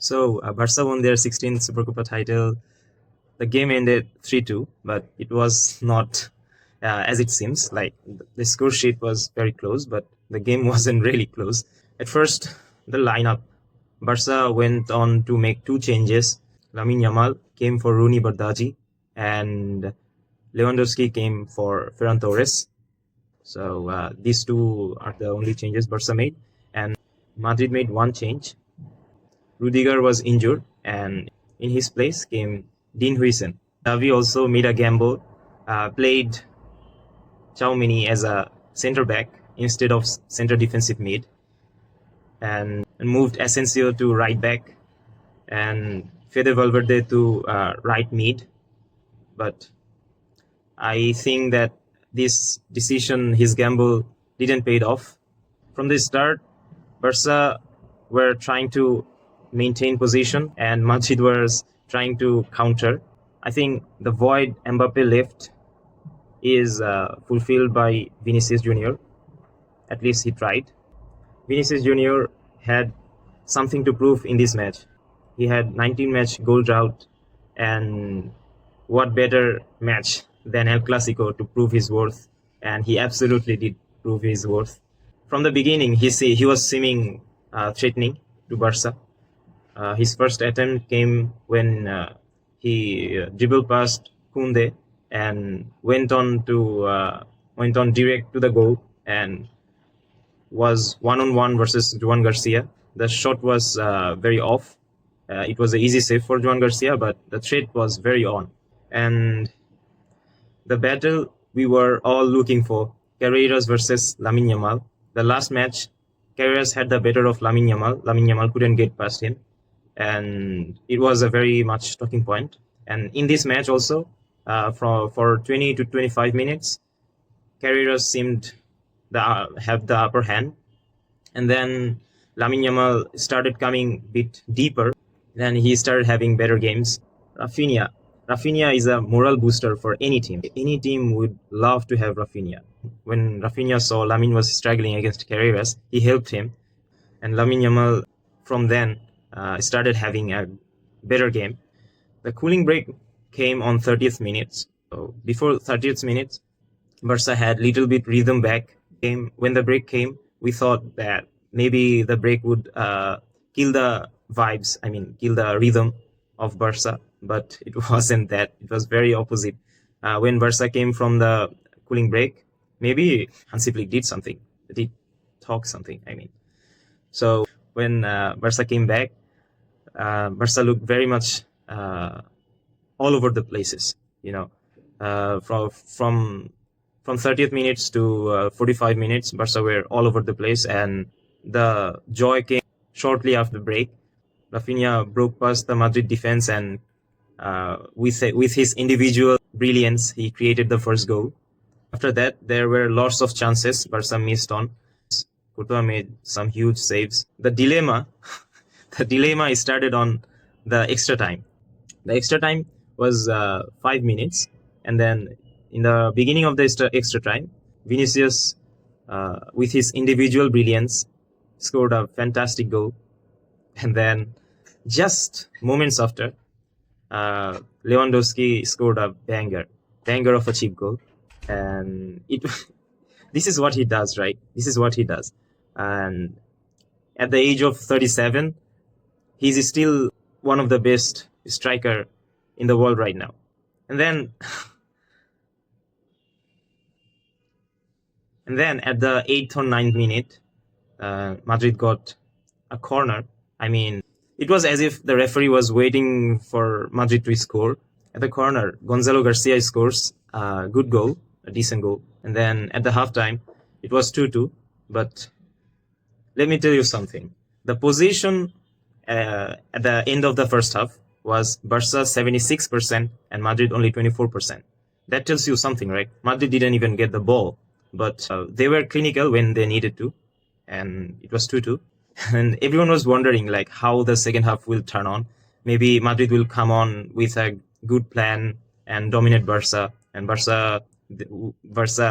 So Barca won their 16th Supercopa title. The game ended 3-2, but it was not as it seems. Like the score sheet was very close, but the game wasn't really close. At first, the lineup. Barca went on to make two changes. Lamine Yamal came for Rooney Bardghji, and Lewandowski came for Ferran Torres. So these two are the only changes Barca made. And Madrid made one change. Rudiger was injured, and in his place came Dean Huijsen. Xavi also made a gamble, played Tchouaméni as a center back instead of center defensive mid, and moved Asensio to right back and Fede Valverde to right mid. But I think that this decision, his gamble, didn't pay off. From the start, Barca were trying to maintain position and Madrid was trying to counter. I think the void Mbappe left is fulfilled by Vinicius Junior. At least he tried. Vinicius Junior had something to prove in this match. He had 19-match goal drought, and what better match than El Clásico to prove his worth, and he absolutely did prove his worth. From the beginning, he was seeming threatening to Barca. His first attempt came when he dribbled past Koundé and went on direct to the goal and was one-on-one versus Joan Garcia. The shot was very off. It was an easy save for Joan Garcia, but the threat was very on. And the battle we were all looking for, Carreras versus Lamine Yamal. The last match, Carreras had the better of Lamine Yamal. Lamine Yamal couldn't get past him, and it was a very much talking point. And in this match also, for 20 to 25 minutes, Carreras seemed have the upper hand, and then Lamine Yamal started coming a bit deeper. Then he started having better games. Rafinha is a moral booster for any team. Any team would love to have Rafinha. When Rafinha saw Lamine was struggling against Carreras, he helped him, and Lamine Yamal from then started having a better game. The cooling break came on 30th minutes. So before 30th minutes, Barca had little bit rhythm back. When the break came, we thought that maybe the break would kill the vibes. Kill the rhythm of Barca. But it wasn't that. It was very opposite. When Barca came from the cooling break, maybe Hansi Flick did something. Did talk something, So when Barca came back, Barca looked very much all over the places. From 30th minutes to 45 minutes, Barca were all over the place, and the joy came shortly after the break. Rafinha broke past the Madrid defense, and with his individual brilliance, he created the first goal. After that, there were lots of chances Barca missed on. Courtois made some huge saves. The dilemma started on the extra time. The extra time was 5 minutes, and then in the beginning of the extra time, Vinicius, with his individual brilliance, scored a fantastic goal. And then just moments after, Lewandowski scored a banger of a cheap goal. And this is what he does, right? This is what he does. And at the age of 37, he's still one of the best striker in the world right now. And then at the 8th or 9th minute, Madrid got a corner. It was as if the referee was waiting for Madrid to score. At the corner, Gonzalo Garcia scores a good goal, a decent goal. And then at the halftime, it was 2-2. But let me tell you something. The position at the end of the first half was Barca 76% and Madrid only 24%. That tells you something, right? Madrid didn't even get the ball, but they were clinical when they needed to, and it was 2-2. And everyone was wondering how the second half will turn on. Maybe Madrid will come on with a good plan and dominate Barca, and Barca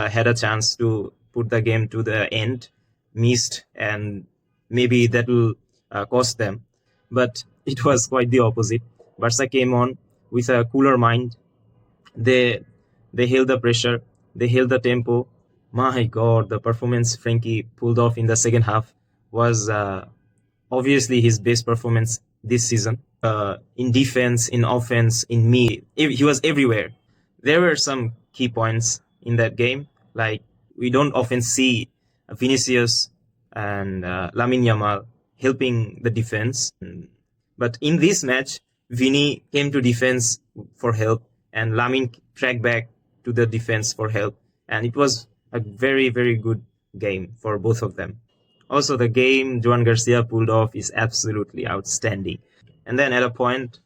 had a chance to put the game to the end, missed, and maybe that will cost them. But it was quite the opposite. Barca came on with a cooler mind. They they held the pressure, they held the tempo. My God, the performance Frankie pulled off in the second half was obviously his best performance this season. In defense, in offense, in mid, he was everywhere. There were some key points in that game, like we don't often see Vinicius and Lamine Yamal helping the defense. But in this match, Vini came to defense for help, and Lamine tracked back to the defense for help, and it was a very, very good game for both of them. Also, the game Joan Garcia pulled off is absolutely outstanding. And then at a point,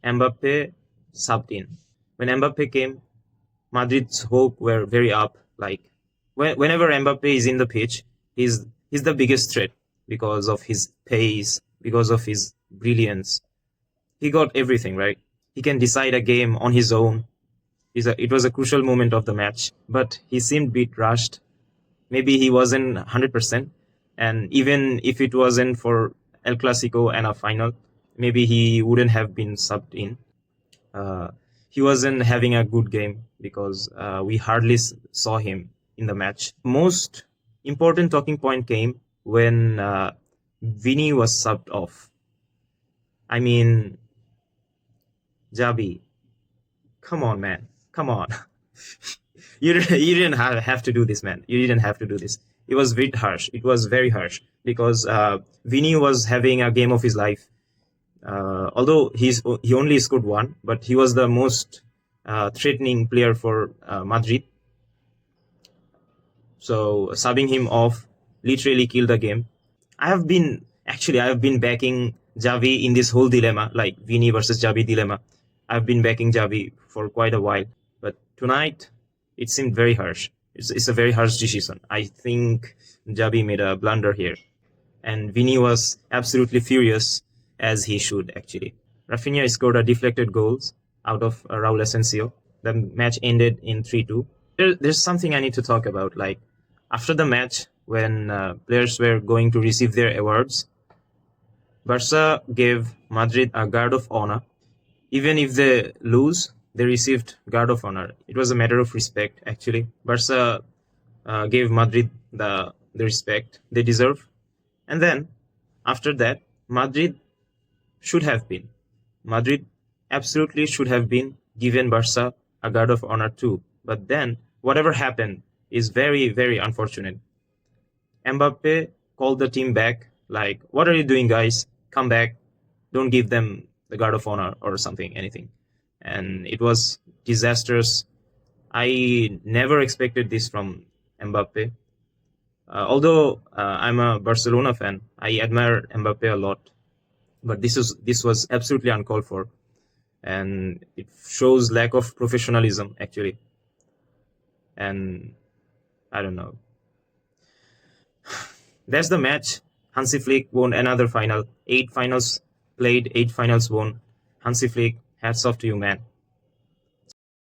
Mbappe subbed in. When Mbappe came, Madrid's hope were very up. Like whenever Mbappe is in the pitch, he's the biggest threat because of his pace, because of his brilliance. He got everything right. He can decide a game on his own. It was a crucial moment of the match, but he seemed a bit rushed. Maybe he wasn't 100%, and even if it wasn't for El Clásico and a final, maybe he wouldn't have been subbed in. Uh, he wasn't having a good game because we hardly saw him in the match. Most important talking point came when Vini was subbed off. I mean, Jabi, come on, man, come on. you didn't have to do this, man. You didn't have to do this. It was very harsh. It was very harsh because Vini was having a game of his life. Although he only scored one, but he was the most threatening player for Madrid. So subbing him off literally killed the game. I have been backing Javi in this whole dilemma, like Vini versus Javi dilemma. I've been backing Javi for quite a while, but tonight it seemed very harsh. It's a very harsh decision. I think Javi made a blunder here, and Vini was absolutely furious, as he should actually. Rafinha scored a deflected goals out of Raul Asensio. The match ended in 3-2. There's something I need to talk about. Like after the match, when players were going to receive their awards, Barca gave Madrid a guard of honor. Even if they lose, they received guard of honor. It was a matter of respect, actually. Barca gave Madrid the respect they deserve. And then, after that, Madrid absolutely should have been given Barca a guard of honor too. But then, whatever happened is very, very unfortunate. Mbappe called the team back, like, what are you doing, guys? Come back. Don't give them the guard of honor or something, anything. And it was disastrous. I never expected this from Mbappe. Although I'm a Barcelona fan, I admire Mbappe a lot. But this was absolutely uncalled for, and it shows lack of professionalism actually. And I don't know. That's the match. Hansi Flick won another final. 8 finals played, 8 finals won. Hansi Flick, hats off to you, man.